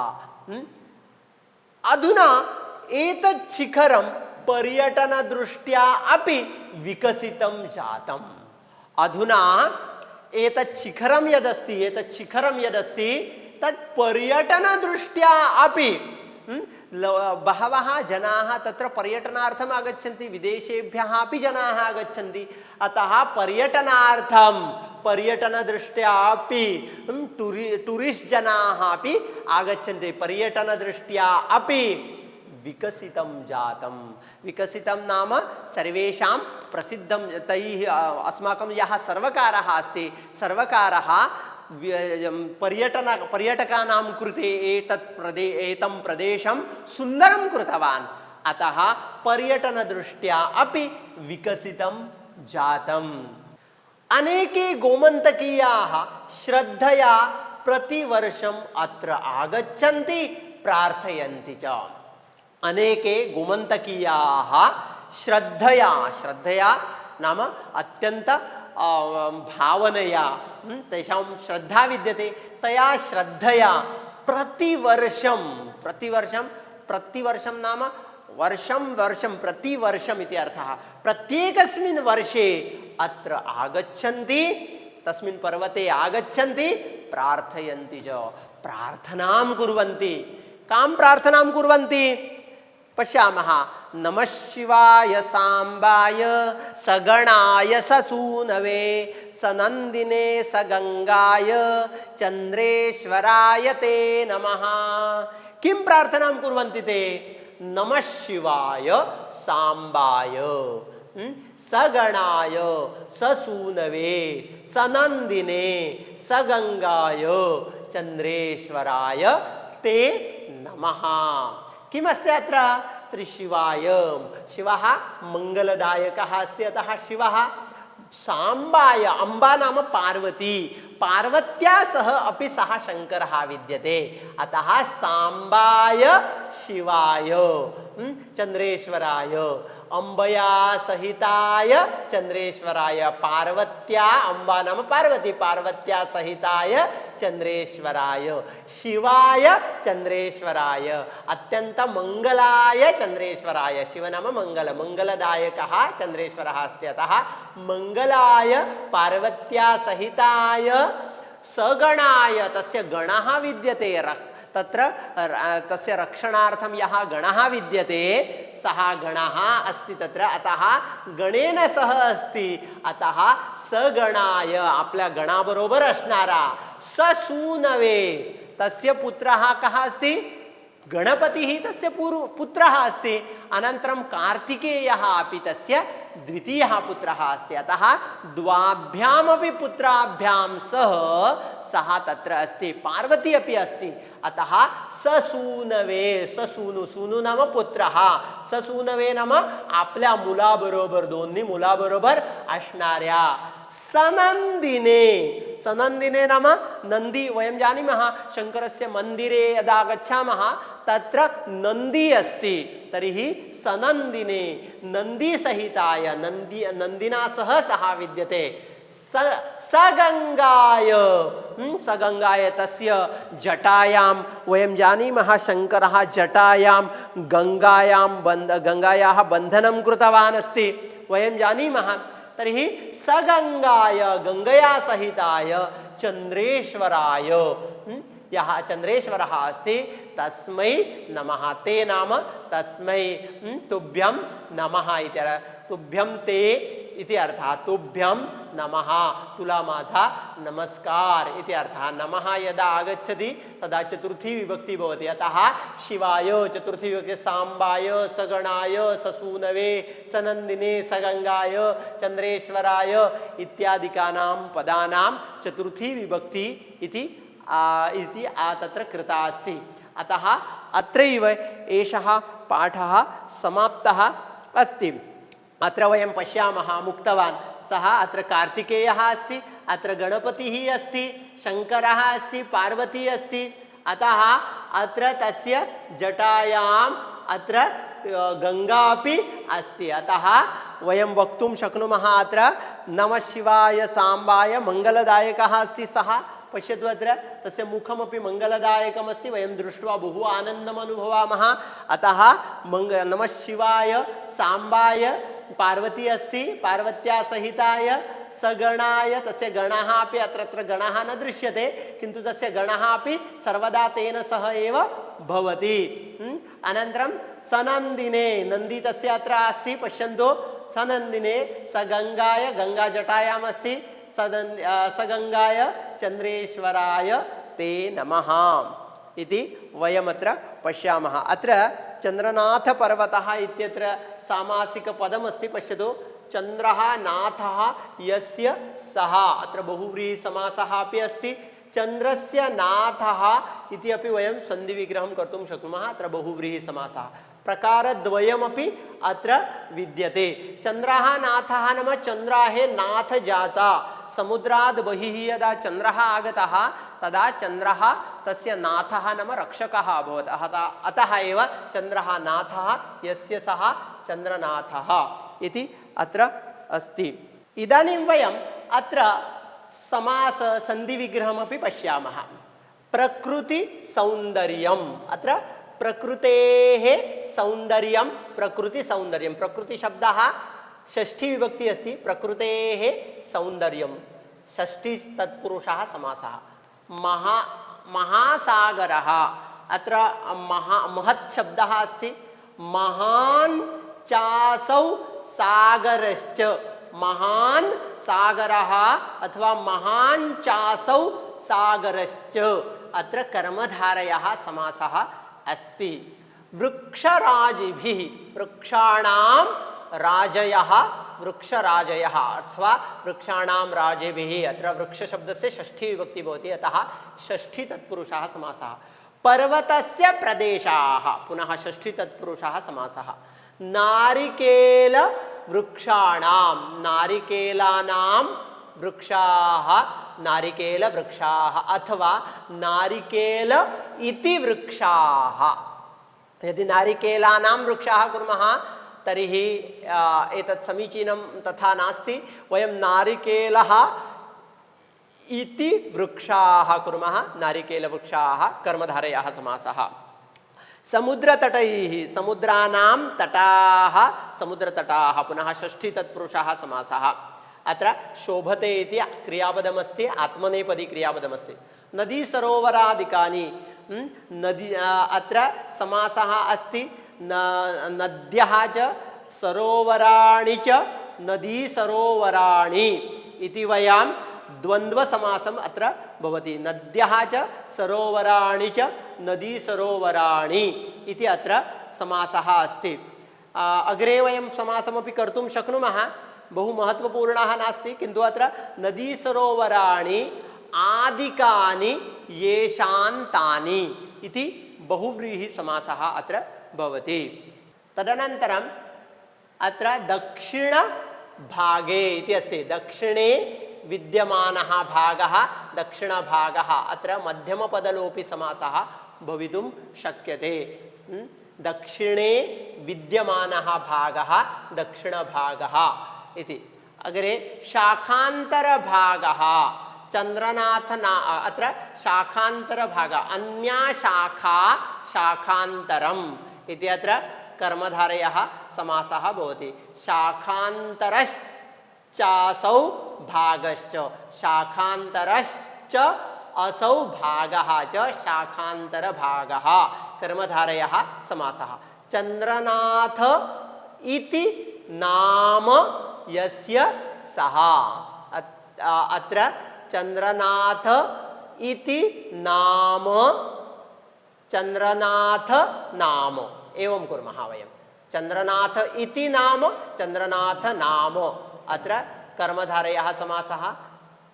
S2: अधुना एतत् शिखरं पर्यटनदृष्ट्या अपि विकसितं जातम्। अधुना एतत् शिखरं यदस्ति तत् पर्यटनदृष्ट्या अपि बहवः जनाः तत्र पर्यटनार्थम् आगच्छन्ति। विदेशेभ्यः अपि जनाः आगच्छन्ति। अतः पर्यटनार्थं, पर्यटनदृष्ट्या अपि टूरिस्ट जनाः अपि आगच्छन्ति। पर्यटनदृष्ट्या अपि विकसितं जातं। विकसितं नाम सर्वेषां प्रसिद्धं, तैः अस्माकं यः सर्वकारः अस्ति, सर्वकारः पर्यटकानां कृते एतं प्रदेशं सुन्दरं कृतवान्। अतः पर्यटनदृष्ट्या अपि विकसितं जातम्। अनेके गोमन्तकीयाः श्रद्धया प्रतिवर्षम् अत्र आगच्छन्ति, प्रार्थयन्ति च। अनेके गोमन्तकीयाः श्रद्धया नाम अत्यन्त भावनया, तेषां श्रद्धा विद्यते, तया श्रद्धया प्रतिवर्षं नाम वर्षं प्रतिवर्षम् इति अर्थः। प्रत्येकस्मिन् वर्षे अत्र आगच्छन्ति, तस्मिन् पर्वते आगच्छन्ति, प्रार्थयन्ति च, प्रार्थनां कुर्वन्ति। कां प्रार्थनां कुर्वन्ति पश्यामः। नमः शिवाय सांबाय सगणाय ससूनवे सनन्दिने सगंगाय चंद्रेश्वराय ते नमः। किं प्रार्थनां कुर्वन्ति ते? नमः शिवाय सांबाय सगणाय ससूनवे सनन्दिने सगंगाय चंद्रेश्वराय ते नमः। किमस्ति अत्र? शिवाय, शिवः मंगलदायकः अस्ति। अतः शिवः सांबाय, अम्बा नाम पार्वती, पार्वत्या सह अपि सः शङ्करः विद्यते। अतः सांबाय शिवाय चंद्रेश्वराय, अम्बया सहिताय चंद्रेश्वराय, पार्वत्या, अम्बा नाम पार्वती, पार्वत्या सहिताय चंद्रेश्वराय, शिवाय चंद्रेश्वराय, अत्यंत मंगलाय चंद्रेश्वराय। शिव नाम मंगल, मंगलदायकः चंद्रेश्वरः अस्ति। अतः मंगलाय पार्वत्या सहिताय सगणाय, तस्य गणः विद्यते, तत्र तस्य रक्षणार्थं यः गणः विद्यते सः गणः अस्ति तत्र, अतः गणेन सह अस्ति, अतः सगणाय आपल्या गणाबरोबर असणारा ससूनवे तस्य पुत्रः कः अस्ति? गणपतिः तस्य पुत्रः अस्ति। अनन्तरं कार्तिकेयः अपि तस्य द्वितीयः पुत्रः अस्ति। अतः द्वाभ्यामपि पुत्राभ्यां सह तत्र अस्ति, पार्वती अपि अस्ति। अतः ससूनवे, ससूनु, सूनु नाम पुत्रः, ससूनवे नाम आपल्या मुलाबरोबर, दोन्ही मुलाबरोबर असणाऱ्या सनंदिने, सनंदिने नाम नंदी, वयं जानीमः शङ्करस्य मन्दिरे यदा गच्छामः तत्र नंदी अस्ति, तर्हि सनंदिने नन्दीसहिताय, नन्दिना सह सः विद्यते। सगंगाय, सगंगाय तस्य जटायां, वयं जानीमः शङ्करः जटायां गंगायाः बन्धनं कृतवान् अस्ति, वयं जानीमः। तर्हि सगंगाय, गंगया सहिताय चंद्रेश्वराय, यः चंद्रेश्वरः अस्ति तस्मै नमः। ते नाम तस्मै, तुभ्यं नमः इति, तुभ्यं ते इति अर्थः, तुभ्यं नमः, तुला माझा नमस्कार इति अर्थः। नमः यदा आगच्छति तदा चतुर्थी विभक्ति भवति, अतः शिवाय चतुर्थी विभक्ति, सांबाय, सगणाय, ससूनवे, सनंदिने, सगंगाय, चंद्रेश्वराय इत्यादिकानां पदानां चतुर्थी विभक्ति इति तत्र कृता अस्ति। अतः अत्रैव एषः पाठः समाप्तः अस्ति। अत्र वयं पश्यामः, मुक्तवान्, सः अत्र कार्तिकेयः अस्ति, अत्र गणपतिः अस्ति, शङ्करः अस्ति, पार्वती अस्ति। अतः अत्र तस्य जटायाम् अत्र गंगा अपि अस्ति। अतः वयं वक्तुं शक्नुमः अत्र नमः शिवाय सांबाय मङ्गलदायकः अस्ति सः। पश्यतु अत्र तस्य मुखमपि मङ्गलदायकमस्ति, वयं दृष्ट्वा बहु आनन्दम् अनुभवामः। अतः नमः शिवाय सांबाय पार्वती अस्ति, पार्वत्या सहिताय सगणाय, तस्य गणः अपि अत्र गणः न दृश्यते, किन्तु तस्य गणः अपि सर्वदा तेन सह एव भवति। अनन्तरं सनन्दिने, नन्दी तस्य अत्र अस्ति, पश्यन्तु, सनन्दिने सगंगाय, गंगाजटायाम् अस्ति, सगंगाय चंद्रेश्वराय ते नमः इति वयमत्र पश्यामः। अत्र चंद्रनाथ पर्वतः इत्यत्र सामासिक पदमस्ति, पश्यतु, चंद्रः नाथः यस्य सः, अत्र बहुव्रीहि समासः अपि अस्ति। चंद्रस्य नाथः इति अपि वयं सन्धिविग्रहं कर्तुं शक्नुमः, अत्र बहुव्रीहि समासः। प्रकारद्वयमपि अत्र विद्यते। चंद्रः नाथः नाम चंद्राहे नाथ जाचा, समुद्राद् बहिः यदा चंद्रः आगतः तदा चंद्रः तस्य नाथः नाम रक्षकः अभवत्। अतः एव चंद्रः नाथः यस्य सः चंद्रनाथः इति अत्र अस्ति। इदानीं वयम् अत्र समास सन्धिविग्रहमपि पश्यामः। प्रकृति सौन्दर्यम्, अत्र प्रकृतेः सौन्दर्यं, प्रकृति सौन्दर्यं, प्रकृति शब्दः षष्ठी विभक्ति अस्ति, प्रकृतेः सौन्दर्यं, षष्ठी तत्पुरुषः समासः। महासागरः, अत्र महत् शब्दः अस्ति, महान् चासौ सागरश्च, महान् सागरः अथवा महान् चासौ सागरश्च, अत्र कर्मधारयः समासः अस्ति। वृक्षराजिभिः, वृक्षाणां राजयः, वृक्षराजयः अथवा वृक्षाणां राजेभिः, अत्र वृक्ष शब्दस्य षष्ठी विभक्ति भवति, अतः षष्ठी तत्पुरुषः समासः। पर्वतस्य प्रदेशाः, पुनः षष्ठी तत्पुरुषः समासः। नारिकेल वृक्षाणां, नारिकेलानां वृक्षाः, नारिकेल वृक्षाः अथवा नारिकेल इति वृक्षाः। यदि नारिकेलानां वृक्षाः कुर्मः तर्हि एतत् समीचीनं तथा नास्ति, वयं नारिकेलः इति वृक्षाः कुर्मः, नारिकेलवृक्षाः कर्मधारयः समासः। समुद्रतटैः, समुद्राणां तटाः, समुद्रतटाः, पुनः षष्ठी तत्पुरुषः समासः। अत्र शोभते इति क्रियापदमस्ति, आत्मनेपदी क्रियापदमस्ति। नदी सरोवरादिकानि, नदी अत्र समासः अस्ति। नद्यः च सरोवराणि च नदी सरोवराणि इति वयं द्वन्द्वसमासम् अत्र भवति। नद्यः च सरोवराणि च नदी सरोवराणि इति अत्र समासः अस्ति। अग्रे वयं समासमपि कर्तुं शक्नुमः, बहु महत्त्वपूर्णः नास्ति, किन्तु अत्र नदी सरोवराणि आदिकानि येषान्तानि इति बहुव्रीहि समासः अत्र भवति। तदनन्तरम् अत्र दक्षिणभागे इति अस्ति। दक्षिणे विद्यमानः भागः दक्षिणभागः, अत्र मध्यमपदलोपि समासः भवितुं शक्यते। दक्षिणे विद्यमानः भागः दक्षिणभागः इति। अग्रे शाखान्तरभागः चन्द्रनाथ अत्र शाखान्तरभागः अन्या शाखा शाखान्तरम् इति अत्र कर्मधारयः समासः भवति। शाखान्तरश्चासौ भागश्च, शाखान्तरश्च असौ भागः च शाखान्तरभागः कर्मधारयः समासः। चन्द्रनाथ इति नाम यस्य सः, अत्र चन्द्रनाथ इति नाम, चन्द्रनाथ नाम एवं कुर्मः वयं। चन्द्रनाथ इति नाम, चन्द्रनाथ नाम, अत्र कर्मधारयः समासः।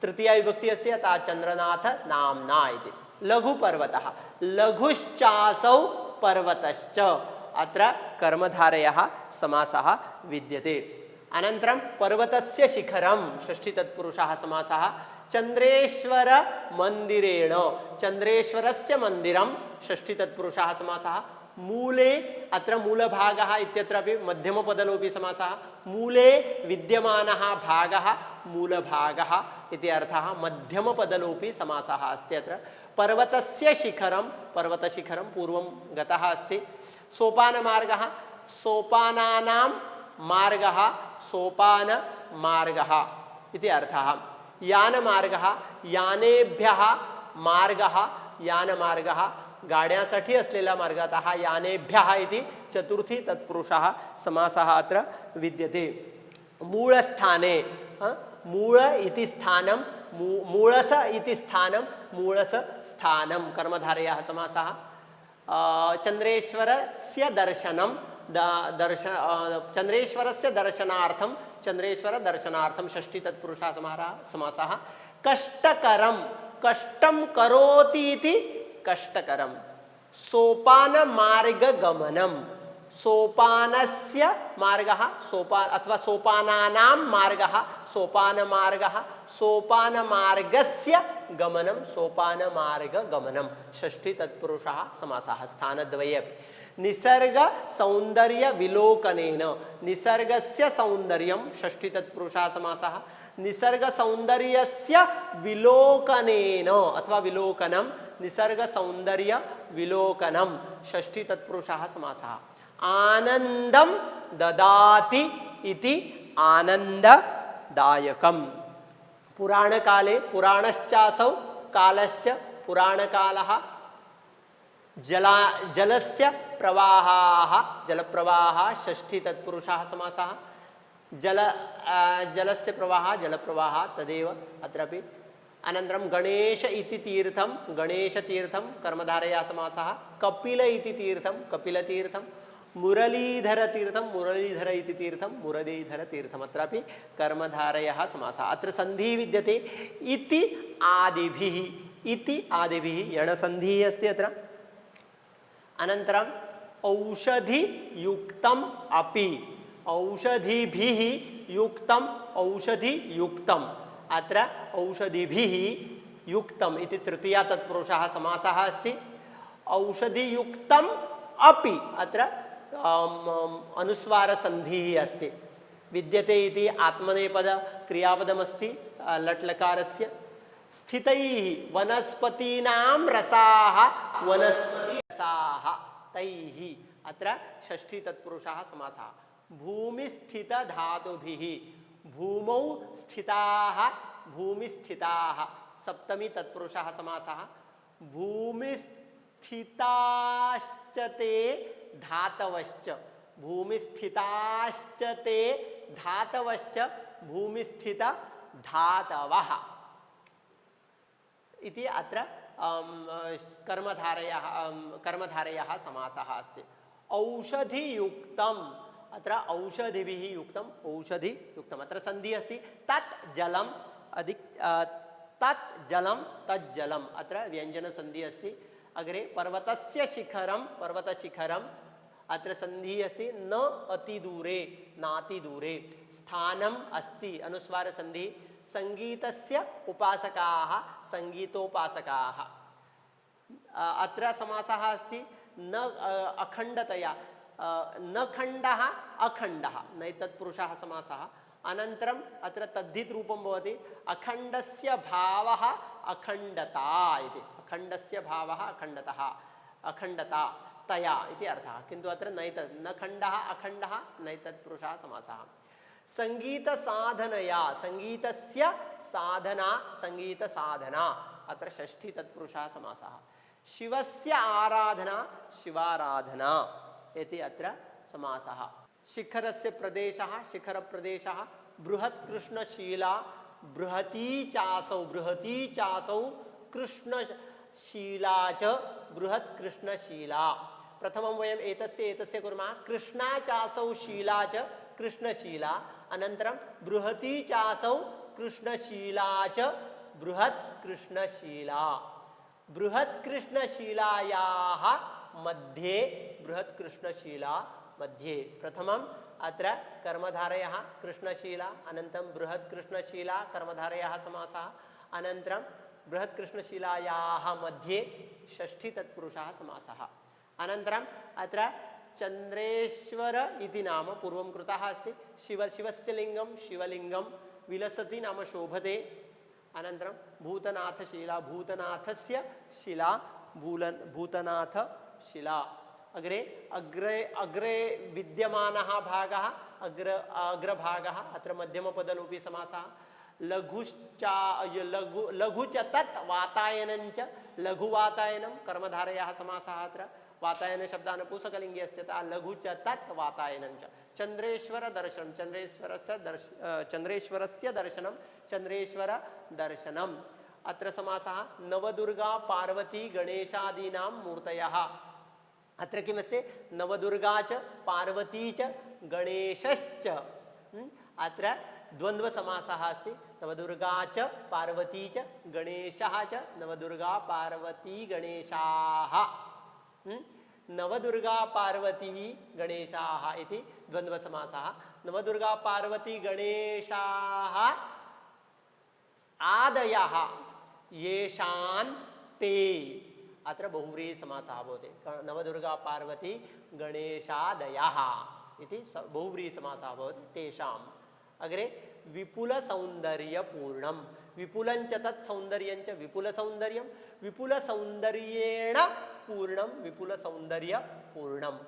S2: तृतीया विभक्ति अस्ति, अतः चन्द्रनाथ नाम्ना इति। लघुपर्वतः लघुश्चासौ पर्वतश्च, अत्र कर्मधारयः समासः विद्यते। अनन्तरं पर्वतस्य शिखरं षष्ठी तत्पुरुषः समासः। चन्द्रेश्वर मन्दिरेण, चन्द्रेश्वरस्य मन्दिरं षष्ठी तत्पुरुषः समासः। मूले अत्र मूलभागः इत्यत्रापि मध्यमपदलोपि समासः। मूले विद्यमानः भागः मूलभागः इति अर्थः। मध्यमपदलोपि समासः अस्ति अत्र। पर्वतस्य शिखरं, पर्वतशिखरं पूर्वं गतः अस्ति। सोपानमार्गः सोपानानां मार्गः सोपानमार्गः इति अर्थः। यानमार्गः यानेभ्यः मार्गः यानमार्गः, गाड्यांसाठी असलेला मार्ग, अतः यानेभ्यः इति चतुर्थी तत्पुरुषः समासः अत्र विद्यते। मूलस्थाने मूल इति स्थानं, मूलस इति स्थानं, मूलस स्थानं कर्मधारयः समासः। चन्द्रेश्वरस्य दर्शनं चन्द्रेश्वरस्य दर्शनार्थं, चन्द्रेश्वर दर्शनार्थं षष्ठी तत्पुरुषः समासः। कष्टकरं कष्टं करोति इति कष्टकरं। सोपानमार्गगमनं, सोपानस्य मार्गः अथवा सोपानानां मार्गः सोपानमार्गः, सोपानमार्गस्य गमनं सोपानमार्गगमनं षष्ठी तत्पुरुषः समासः। स्थानद्वये अपि। निसर्ग सौंदर्य विलोकनेन, निसर्गस्य सौंदर्यं षष्ठी तत्पुरुषः समासः। निसर्ग सौंदर्यस्य विलोकनेन अथवा विलोकनं, निसर्ग सौंदर्य विलोकनं षष्ठी तत्पुरुषः समासः। आनंदं ददाति इति आनंददायकम्। पुराणकाले पुराणश्चासौ कालश्च पुराणकालः। जलस्य प्रवाहाः जलप्रवाहः षष्ठी तत्पुरुषः समासः। जलस्य प्रवाहः जलप्रवाहः तदेव अत्रापि। अनन्तरं गणेश इति तीर्थं गणेशतीर्थं कर्मधारया समासः। कपिल इति तीर्थं कपिलतीर्थं। मुरलीधरतीर्थं मुरलीधर इति तीर्थं मुरलीधरतीर्थम्, अत्रापि कर्मधारयः समासः। अत्र सन्धिः विद्यते इति आदिभिः, इति आदिभिः यणसन्धिः अस्ति अत्र। अनन्तरम् औषधियुक्तम् अपि, औषधिभिः युक्तम् औषधियुक्तम्, अत्र औषधिभिः युक्तम् इति तृतीया तत्पुरुषः समासः अस्ति। औषधियुक्तम् अपि, अत्र अनुस्वारसन्धिः अस्ति। विद्यते इति आत्मनेपद क्रियापदमस्ति लट्लकारस्य। स्थितैः वनस्पतीनां रसाः वनस्पतिरसाः तैः, अत्र षष्ठी तत्पुरुषः समासः। भूमिस्थितधातुभिः, भूमौ स्थिताः भूमिस्थिताः सप्तमी तत्पुरुषः समासः। भूमिस्थितधातुभिः भूमिस्थिताश्च ते धातवश्च, भूमिस्थिताश्च ते धातवश्च भूमिस्थित धातवः इति अत्र कर्मधारयः समासः अस्ति। औषधियुक्तम्, अत्र औषधिभिः युक्तम्, औषधियुक्तम्, अत्र सन्धिः अस्ति। तत् जलम् तत् जलं तत् जलम्, अत्र व्यञ्जनसन्धिः अस्ति। अग्रे पर्वतस्य शिखरं पर्वतशिखरम्, अत्र सन्धिः अस्ति। न अतिदूरे नातिदूरे, स्थानम् अस्ति अनुस्वारसन्धिः। संगीतस्य उपासकाः संगीतोपासकाः, अत्र समासः अस्ति न अखण्डतया, न खण्डः अखण्डः, नैतत्पुरुषः समासः। अनन्तरम् अत्र तद्धित् रूपं भवति अखण्डस्य भावः अखण्डता इति, अखण्डस्य भावः अखण्डतः अखण्डता तया इति अर्थः, किन्तु अत्र नैतत् न खण्डः अखण्डः नैतत्पुरुषः समासः। संगीतसाधनया, संगीतस्य साधना संगीतसाधना, अत्र षष्ठी तत्पुरुषः समासः। शिवस्य आराधना शिवाराधना इति अत्र समासः। शिखरस्य प्रदेशः शिखरप्रदेशः, बृहत्कृष्णशीला बृहती चासौ कृष्णशीला च बृहत्कृष्णशीला। प्रथमं वयम् एतस्य कुर्मः। कृष्णा चासौ शीला च कृष्णशीला, अनन्तरं बृहती चासौ कृष्णशीला च बृहत्कृष्णशीला। बृहत्कृष्णशीलायाः मध्ये, बृहत्कृष्णशीला मध्ये प्रथमम् अत्र कर्मधारयः कृष्णशीला, अनन्तरं बृहत्कृष्णशीला कर्मधारयः समासः, अनन्तरं बृहत्कृष्णशीलायाः मध्ये षष्ठी तत्पुरुषः समासः। अनन्तरम् अत्र चन्द्रेश्वर इति नाम पूर्वं कृतः अस्ति। शिवस्य लिङ्गं शिवलिङ्गं, विलसति नाम शोभते। अनन्तरं भूतनाथशिला, भूतनाथस्य शिला भूतनाथशिला। अग्रे विद्यमानः भागः अग्रभागः, अत्र मध्यमपदलोपी समासः। लघु च तत् वातायनञ्च, लघुवातायनं कर्मधारयः समासः। अत्र वातायन शब्दः नपुंसकलिङ्गे अस्ति, अतः लघु च तत् वातायनञ्च। चन्द्रेश्वर दर्शनं, चन्द्रेश्वरस्य दर्शनं चन्द्रेश्वर दर्शनम्। अत्र समासः नवदुर्गा पार्वती गणेशादीनां मूर्तयः। अत्र किमस्ति? नवदुर्गा च पार्वती च गणेशश्च, अत्र द्वन्द्वसमासः अस्ति। नवदुर्गा च पार्वती च गणेशः च, नवदुर्गा पार्वती गणेशाः, नवदुर्गा पार्वती गणेशाः इति द्वन्द्वसमासः। नवदुर्गा पार्वती गणेशाः आदयः येषान् ते, अत्र बहुव्रीहि समासः भवति। नवदुर्गा पार्वती गणेशादयः इति बहुव्रीहि समासः भवति तेषाम्। अग्रे विपुलसौन्दर्यपूर्णं, विपुलञ्च तत् सौन्दर्यञ्च विपुलसौन्दर्यं, विपुलसौन्दर्येण पूर्णं विपुलसौन्दर्यपूर्णम्।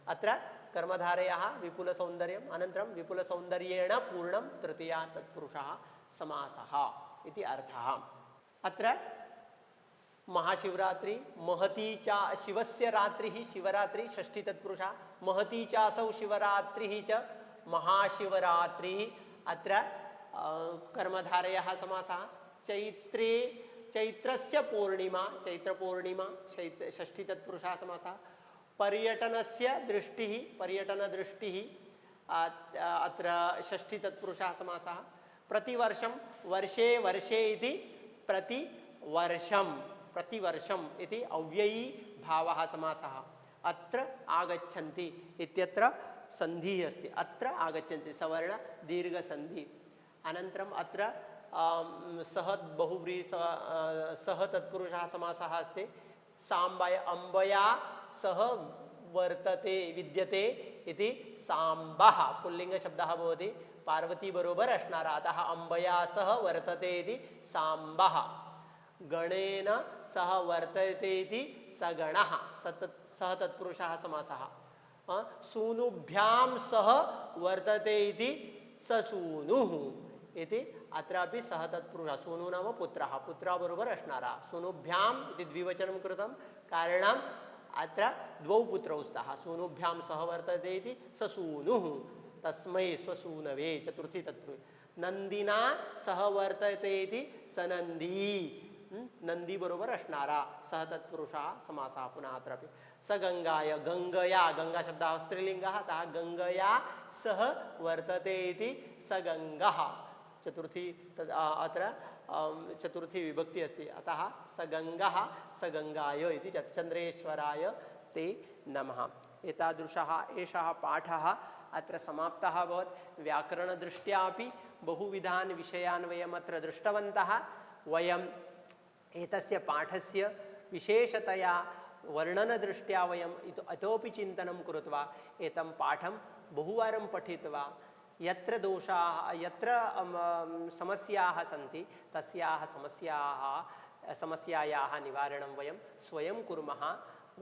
S2: अत्र कर्मधारयः विपुलसौन्दर्यम्, अनन्तरं विपुलसौन्दर्येण पूर्णं तृतीया तत्पुरुषः समासः इति अर्थः। अत्र महाशिवरात्रि, महती चा शिवस्य रात्रिः शिवरात्रि षष्ठी तत्पुरुषः, महती चासौ शिवरात्रिः च महाशिवरात्रिः। अत्र कर्मधारयः समासः। चैत्रस्य पूर्णिमा चैत्रपूर्णिमा षष्ठी तत्पुरुषः समासः। पर्यटनस्य दृष्टिः पर्यटनदृष्टिः, अत्र षष्ठी तत्पुरुषः समासः। प्रतिवर्षं वर्षे वर्षे इति प्रतिवर्षम् इति अव्ययी भावः समासः। अत्र आगच्छन्ति इत्यत्र सन्धिः अस्ति, अत्र आगच्छन्ति सवर्ण दीर्घसन्धि। अनन्तरम् अत्र सह बहुव्रीहि सह तत्पुरुषः समासः अस्ति। अम्बया सह वर्तते विद्यते इति साम्बः पुल्लिङ्गशब्दः भवति। पार्वती बरोबर असणार, अतः अम्बया सह वर्तते इति साम्बः। गणेन सह वर्तते इति सगणः सह तत्पुरुषः समासः। सूनुभ्यां सह वर्तते इति ससूनुः इति अत्रापि सः तत्पुरुषः सूनु नाम पुत्रः पुत्रः बरोबर असणारा सूनुभ्याम् इति द्विवचनं कृतं कारणम् अत्र द्वौ पुत्रौ स्तः सूनुभ्यां सह वर्तते इति ससूनुः तस्मै स्वसूनवे चतुर्थी तत्पुरुष नंदिना सह वर्तते इति सनंदी नंदी बरोबर असणारा सह तत्पुरुषः समासः पुनः अत्रापि स गंगाय गंगया गंगा शब्दः स्त्रीलिंगः अतः गंगया सह वर्तते इति स गंगः चतुर्थी अत्र चतुर्थी विभक्ति अस्ति अतः स गंगः स गंगाय इति चन्द्रेश्वराय ते नमः एतादृशः एषः पाठः अत्र समाप्तः अभवत् व्याकरणदृष्ट्यापि बहुविधान् विषयान् वयम् अत्र दृष्टवन्तः वयम् एतस्य पाठस्य विशेषतया वर्णनदृष्ट्या वयम् इतोपि चिन्तनं कृत्वा एतं पाठं बहुवारं पठित्वा यत्र दोषाः यत्र समस्याः सन्ति तस्याः समस्यायाः निवारणं वयं स्वयं कुर्मः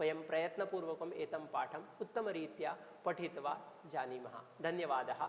S2: वयं प्रयत्नपूर्वकम् एतं पाठम् उत्तमरीत्या पठित्वा जानीमः धन्यवादः।